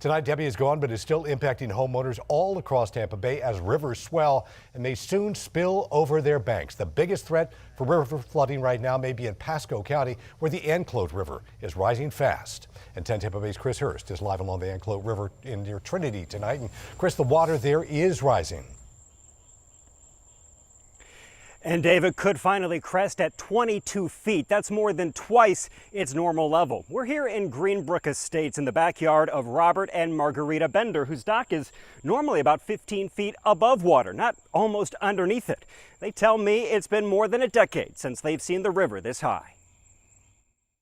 Tonight, Debbie is gone, but is still impacting homeowners all across Tampa Bay as rivers swell and may soon spill over their banks. The biggest threat for river flooding right now may be in Pasco County, where the Anclote River is rising fast. And 10 Tampa Bay's Chris Hurst is live along the Anclote River near Trinity tonight. And Chris, the water there is rising. And David could finally crest at 22 feet. That's more than twice its normal level. We're here in Greenbrook Estates in the backyard of Robert and Margarita Bender, whose dock is normally about 15 feet above water, not almost underneath it. They tell me it's been more than a decade since they've seen the river this high.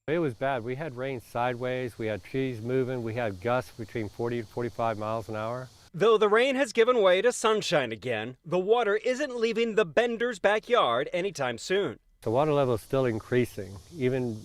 It was bad. We had rain sideways, we had trees moving, we had gusts between 40 to 45 miles an hour. Though the rain has given way to sunshine again, the water isn't leaving the Benders' backyard anytime soon. The water level is still increasing. Even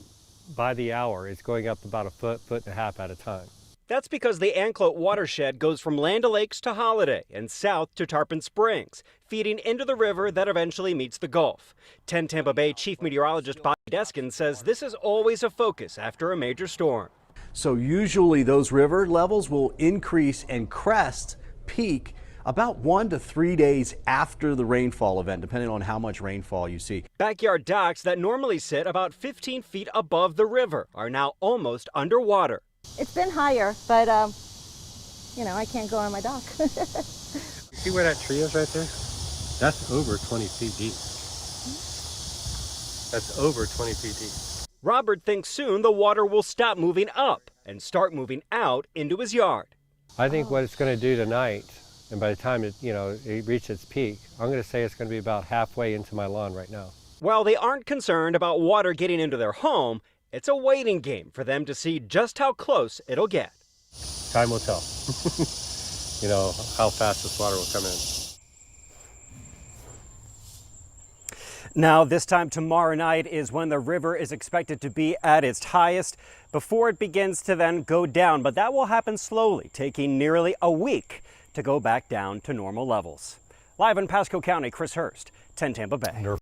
by the hour, it's going up about a foot and a half at a time. That's because the Anclote watershed goes from Land O'Lakes to Holiday and south to Tarpon Springs, feeding into the river that eventually meets the Gulf. 10 Tampa Bay Chief Meteorologist Bobby Deskin says this is always a focus after a major storm. So usually those river levels will increase and crest, peak about 1 to 3 days after the rainfall event, depending on how much rainfall you see. Backyard docks that normally sit about 15 feet above the river are now almost underwater. It's been higher, but you know, I can't go on my dock. See where that tree is right there? That's over 20 feet deep. That's over 20 feet deep. Robert thinks soon the water will stop moving up and start moving out into his yard. I think what it's going to do tonight, and by the time it reaches its peak, I'm going to say it's going to be about halfway into my lawn right now. While they aren't concerned about water getting into their home, it's a waiting game for them to see just how close it'll get. Time will tell. You know, how fast this water will come in. Now, this time tomorrow night is when the river is expected to be at its highest before it begins to then go down. But that will happen slowly, taking nearly a week to go back down to normal levels. Live in Pasco County, Chris Hurst, 10 Tampa Bay.